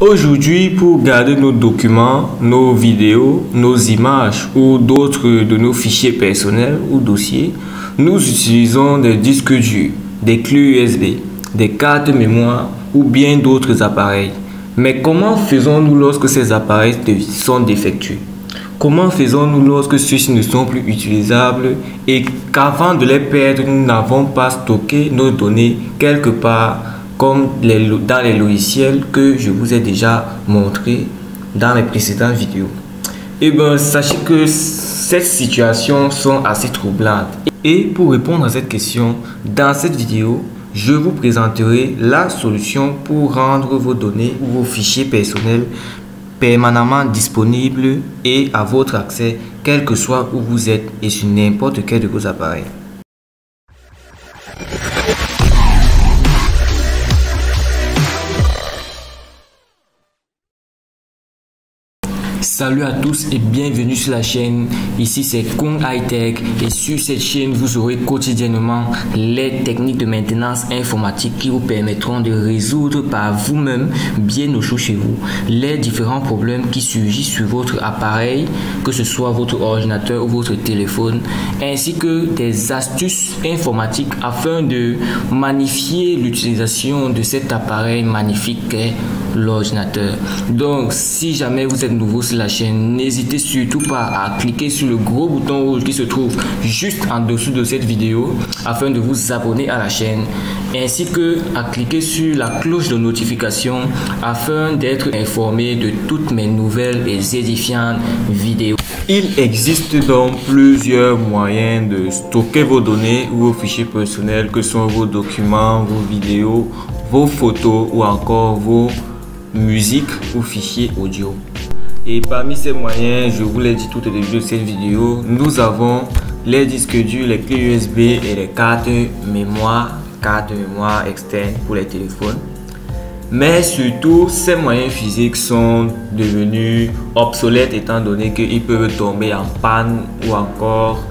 Aujourd'hui, pour garder nos documents, nos vidéos, nos images ou d'autres de nos fichiers personnels ou dossiers, nous utilisons des disques durs, des clés USB, des cartes mémoire ou bien d'autres appareils. Mais comment faisons-nous lorsque ces appareils sont défectueux? Comment faisons-nous lorsque ceux-ci ne sont plus utilisables et qu'avant de les perdre, nous n'avons pas stocké nos données quelque part comme dans les logiciels que je vous ai déjà montré dans mes précédentes vidéos? Eh bien, sachez que ces situations sont assez troublantes. Et pour répondre à cette question, dans cette vidéo, je vous présenterai la solution pour rendre vos données ou vos fichiers personnels permanemment disponibles et à votre accès, quel que soit où vous êtes et sur n'importe quel de vos appareils. Salut à tous et bienvenue sur la chaîne. Ici c'est Kung High Tech et sur cette chaîne vous aurez quotidiennement les techniques de maintenance informatique qui vous permettront de résoudre par vous-même, bien au chaud chez vous, les différents problèmes qui surgissent sur votre appareil, que ce soit votre ordinateur ou votre téléphone, ainsi que des astuces informatiques afin de magnifier l'utilisation de cet appareil magnifique qu'est l'ordinateur. Donc si jamais vous êtes nouveau sur la chaîne, n'hésitez surtout pas à cliquer sur le gros bouton rouge qui se trouve juste en dessous de cette vidéo afin de vous abonner à la chaîne, ainsi que à cliquer sur la cloche de notification afin d'être informé de toutes mes nouvelles et édifiantes vidéos. Il existe donc plusieurs moyens de stocker vos données ou vos fichiers personnels que sont vos documents, vos vidéos, vos photos ou encore vos musiques ou fichiers audio. Et parmi ces moyens, je vous l'ai dit tout au début de cette vidéo, nous avons les disques durs, les clés USB et les cartes mémoire externes pour les téléphones. Mais surtout, ces moyens physiques sont devenus obsolètes étant donné qu'ils peuvent tomber en panne ou encore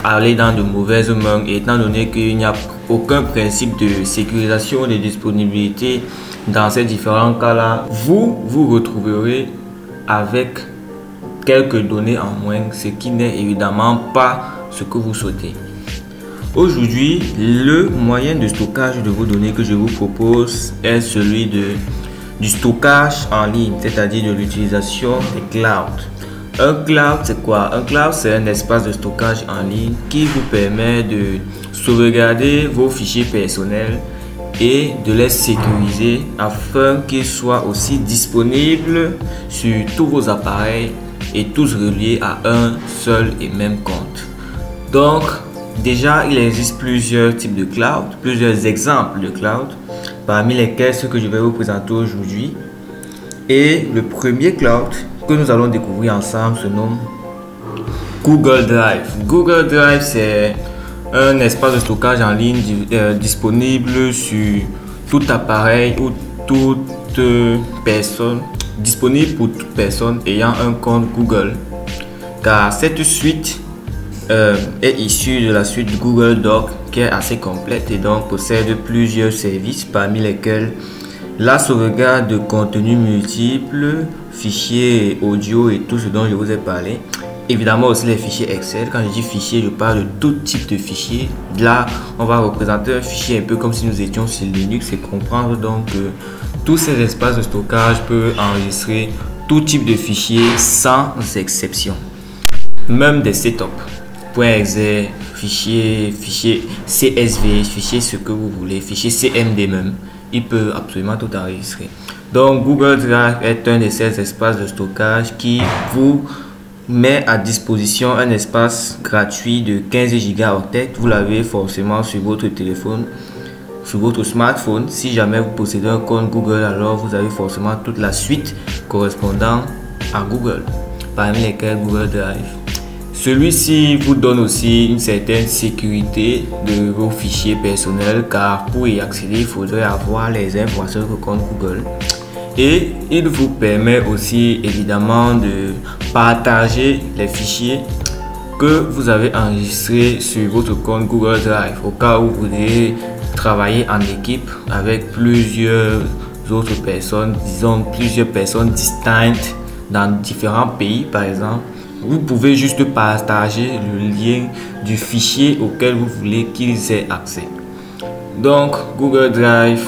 aller dans de mauvaises mains, étant donné qu'il n'y a aucun principe de sécurisation et de disponibilité. Dans ces différents cas-là, vous vous retrouverez avec quelques données en moins, ce qui n'est évidemment pas ce que vous souhaitez. Aujourd'hui, le moyen de stockage de vos données que je vous propose est celui du stockage en ligne, c'est-à-dire de l'utilisation des clouds. Un cloud, c'est quoi? Un cloud, c'est un espace de stockage en ligne qui vous permet de sauvegarder vos fichiers personnels et de les sécuriser afin qu'ils soient aussi disponibles sur tous vos appareils et tous reliés à un seul et même compte. Donc, déjà, il existe plusieurs types de cloud, plusieurs exemples de cloud, parmi lesquels ceux que je vais vous présenter aujourd'hui. Et le premier cloud que nous allons découvrir ensemble se nomme Google Drive. Google Drive, c'est un espace de stockage en ligne disponible sur tout appareil ou toute personne, disponible pour toute personne ayant un compte Google, car cette suite est issue de la suite Google Doc qui est assez complète et donc possède plusieurs services parmi lesquels la sauvegarde de contenus multiples, fichiers audio et tout ce dont je vous ai parlé. Évidemment aussi les fichiers Excel. Quand je dis fichier, je parle de tout type de fichiers. Là, on va représenter un fichier un peu comme si nous étions sur Linux et comprendre donc que tous ces espaces de stockage peuvent enregistrer tout type de fichiers sans exception. Même des setups, .exe, fichier CSV, fichier ce que vous voulez, fichier CMD même. Il peut absolument tout enregistrer. Donc Google Drive est un de ces espaces de stockage qui vous met à disposition un espace gratuit de 15 gigaoctets. Vous l'avez forcément sur votre téléphone, sur votre smartphone. Si jamais vous possédez un compte Google, alors vous avez forcément toute la suite correspondant à Google, parmi lesquels Google Drive. Celui-ci vous donne aussi une certaine sécurité de vos fichiers personnels, car pour y accéder, il faudrait avoir les informations que compte Google. Et il vous permet aussi évidemment de partager les fichiers que vous avez enregistrés sur votre compte Google Drive au cas où vous devez travailler en équipe avec plusieurs autres personnes, disons plusieurs personnes distinctes dans différents pays par exemple, vous pouvez juste partager le lien du fichier auquel vous voulez qu'ils aient accès. Donc Google Drive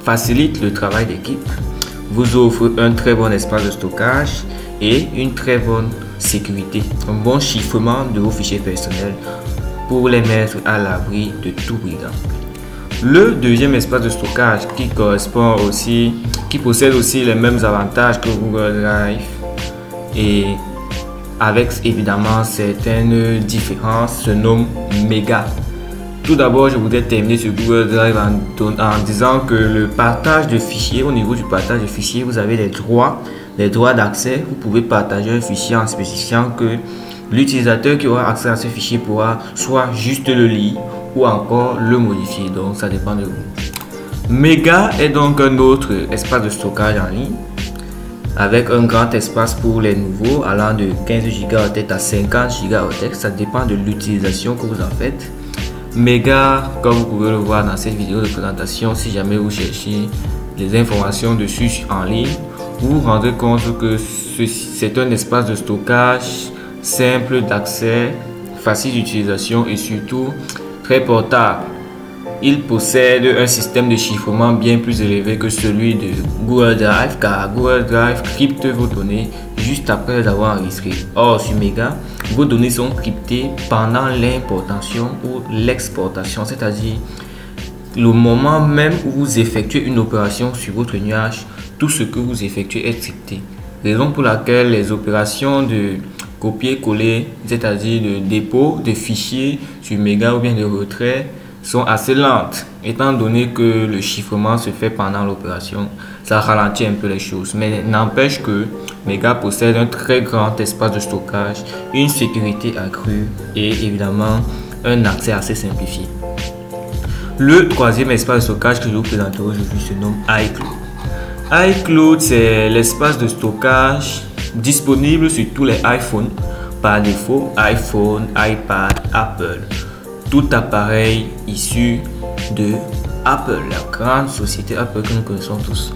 facilite le travail d'équipe, vous offre un très bon espace de stockage et une très bonne sécurité, un bon chiffrement de vos fichiers personnels pour les mettre à l'abri de tout brigand. Le deuxième espace de stockage qui possède aussi les mêmes avantages que Google Drive et avec évidemment certaines différences se nomme Mega. Tout d'abord, je voudrais terminer sur Google Drive en disant que le partage de fichiers, au niveau du partage de fichiers, vous avez les droits d'accès. Vous pouvez partager un fichier en spécifiant que l'utilisateur qui aura accès à ce fichier pourra soit juste le lire ou encore le modifier. Donc, ça dépend de vous. Mega est donc un autre espace de stockage en ligne avec un grand espace pour les nouveaux allant de 15 Go à 50 Go. Ça dépend de l'utilisation que vous en faites. Mega, comme vous pouvez le voir dans cette vidéo de présentation, si jamais vous cherchez des informations dessus en ligne, vous vous rendrez compte que c'est un espace de stockage simple d'accès, facile d'utilisation et surtout très portable. Il possède un système de chiffrement bien plus élevé que celui de Google Drive, car Google Drive crypte vos données juste après les avoir enregistrées. Or, sur Mega, vos données sont cryptées pendant l'importation ou l'exportation, c'est-à-dire le moment même où vous effectuez une opération sur votre nuage, tout ce que vous effectuez est crypté. Raison pour laquelle les opérations de copier-coller, c'est-à-dire de dépôt de fichiers sur Mega ou bien de retrait, sont assez lentes, étant donné que le chiffrement se fait pendant l'opération. Ça ralentit un peu les choses, mais n'empêche que Mega possède un très grand espace de stockage, une sécurité accrue et évidemment un accès assez simplifié. Le troisième espace de stockage que je vous présenterai aujourd'hui se nomme iCloud. iCloud, c'est l'espace de stockage disponible sur tous les iPhones par défaut, iPhone, iPad, Apple. Tout appareil issu de Apple, la grande société Apple que nous connaissons tous.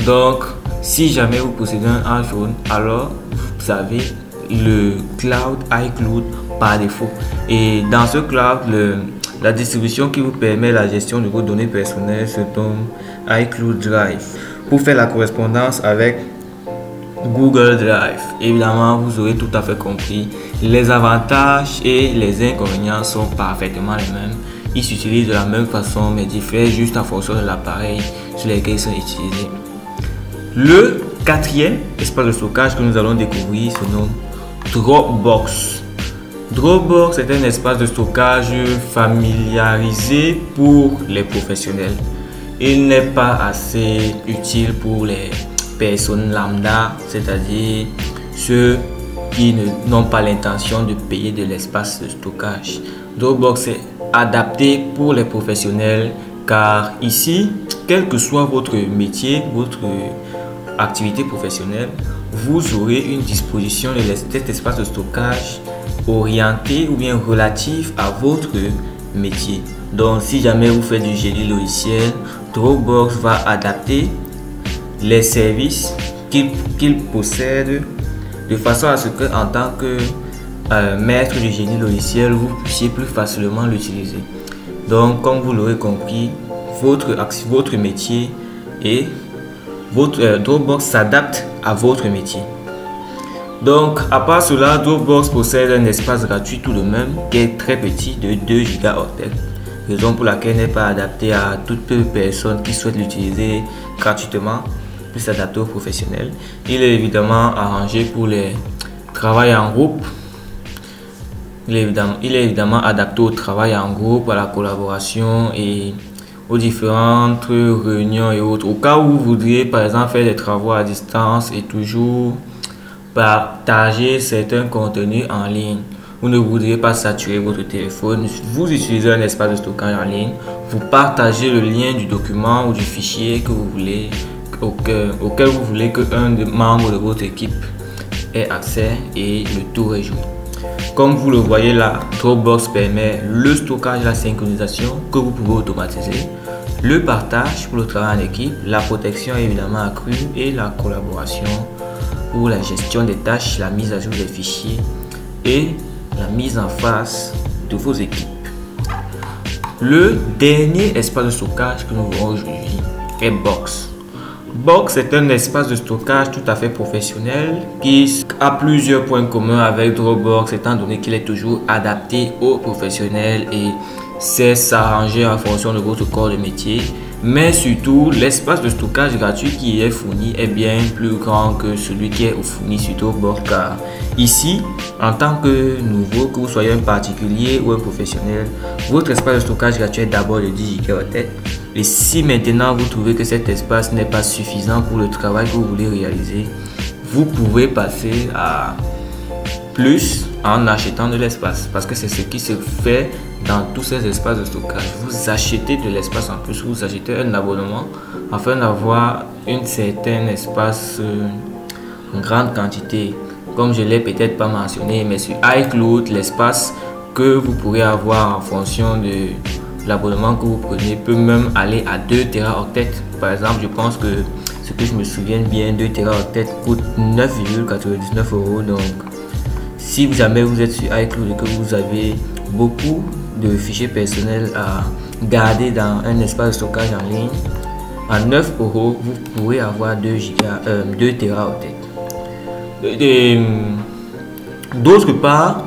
Donc, si jamais vous possédez un iPhone, alors vous avez le cloud iCloud par défaut. Et dans ce cloud, la distribution qui vous permet la gestion de vos données personnelles se nomme iCloud Drive. Pour faire la correspondance avec Google Drive, évidemment, vous aurez tout à fait compris. Les avantages et les inconvénients sont parfaitement les mêmes. Ils s'utilisent de la même façon, mais diffèrent juste en fonction de l'appareil sur lequel ils sont utilisés. Le quatrième espace de stockage que nous allons découvrir se nomme Dropbox. Dropbox est un espace de stockage familiarisé pour les professionnels. Il n'est pas assez utile pour les personnes lambda, c'est-à-dire ceux qui n'ont pas l'intention de payer de l'espace de stockage. Dropbox est adapté pour les professionnels car ici, quel que soit votre métier, votre activité professionnelle, vous aurez une disposition de cet espace de stockage orienté ou bien relatif à votre métier. Donc, si jamais vous faites du génie logiciel, Dropbox va adapter les services qu'il possède de façon à ce que, en tant que maître du génie logiciel, vous puissiez plus facilement l'utiliser. Donc, comme vous l'aurez compris, votre métier et votre Dropbox s'adapte à votre métier. Donc, à part cela, Dropbox possède un espace gratuit tout de même qui est très petit de 2 Go, raison pour laquelle il n'est pas adapté à toute personne qui souhaite l'utiliser gratuitement, plus adapté aux professionnels. Il est évidemment arrangé pour les travail en groupe. Il est évidemment adapté au travail en groupe, à la collaboration et aux différentes réunions et autres. Au cas où vous voudriez par exemple faire des travaux à distance et toujours partager certains contenus en ligne, vous ne voudriez pas saturer votre téléphone, vous utilisez un espace de stockage en ligne, vous partagez le lien du document ou du fichier que vous voulez, auquel vous voulez qu'un des membres de votre équipe ait accès et le tour est joué. Comme vous le voyez là, Dropbox permet le stockage et la synchronisation que vous pouvez automatiser. le partage pour le travail en équipe, la protection évidemment accrue et la collaboration pour la gestion des tâches, la mise à jour des fichiers et la mise en face de vos équipes. Le dernier espace de stockage que nous verrons aujourd'hui est Box. Box est un espace de stockage tout à fait professionnel qui a plusieurs points communs avec Dropbox étant donné qu'il est toujours adapté aux professionnels et sait s'arranger en fonction de votre corps de métier. Mais surtout, l'espace de stockage gratuit qui est fourni est bien plus grand que celui qui est fourni sur Dropbox, car ici, en tant que nouveau, que vous soyez un particulier ou un professionnel, votre espace de stockage gratuit est d'abord de 10 Go. Et si maintenant vous trouvez que cet espace n'est pas suffisant pour le travail que vous voulez réaliser, vous pouvez passer à plus en achetant de l'espace, parce que c'est ce qui se fait dans tous ces espaces de stockage. Vous achetez de l'espace en plus, vous achetez un abonnement afin d'avoir un certain espace en grande quantité. Comme je l'ai peut-être pas mentionné, mais sur iCloud, l'espace que vous pourrez avoir en fonction de l'abonnement que vous prenez peut même aller à 2 Teraoctets. Par exemple, je pense que ce que je me souviens bien, 2 Teraoctets coûte 9,99 €. Donc, si jamais vous êtes sur iCloud et que vous avez beaucoup de fichiers personnels à garder dans un espace de stockage en ligne, à 9 €, vous pourrez avoir 2 Teraoctets. D'autre part,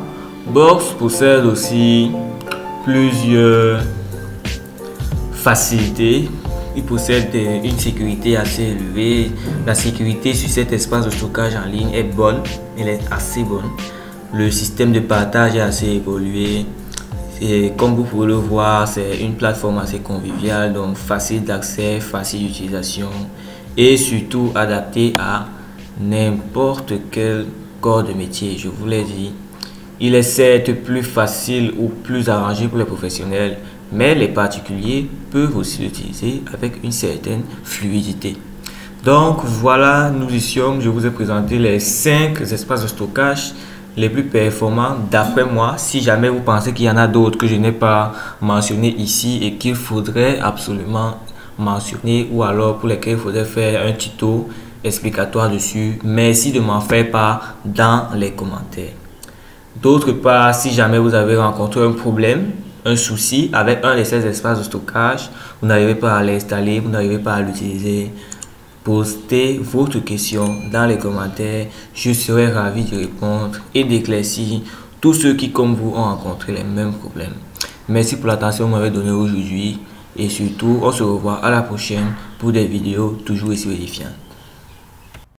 Box possède aussi plusieurs facilités. Il possède une sécurité assez élevée. La sécurité sur cet espace de stockage en ligne est bonne, elle est assez bonne. Le système de partage est assez évolué. Et comme vous pouvez le voir, c'est une plateforme assez conviviale, donc facile d'accès, facile d'utilisation et surtout adapté à n'importe quel corps de métier. Je vous l'ai dit, il est certes plus facile ou plus arrangé pour les professionnels, mais les particuliers peuvent aussi l'utiliser avec une certaine fluidité. Donc voilà, nous y sommes. Je vous ai présenté les 5 espaces de stockage les plus performants d'après moi. Si jamais vous pensez qu'il y en a d'autres que je n'ai pas mentionné ici et qu'il faudrait absolument mentionner, ou alors pour lesquels il faudrait faire un tuto explicatoire dessus, merci de m'en faire part dans les commentaires. D'autre part, si jamais vous avez rencontré un problème, un souci avec un de ces espaces de stockage, vous n'arrivez pas à l'installer, vous n'arrivez pas à l'utiliser, postez votre question dans les commentaires. Je serai ravi de répondre et d'éclaircir tous ceux qui, comme vous, ont rencontré les mêmes problèmes. Merci pour l'attention que vous m'avez donnée aujourd'hui et surtout, on se revoit à la prochaine pour des vidéos toujours aussi édifiantes.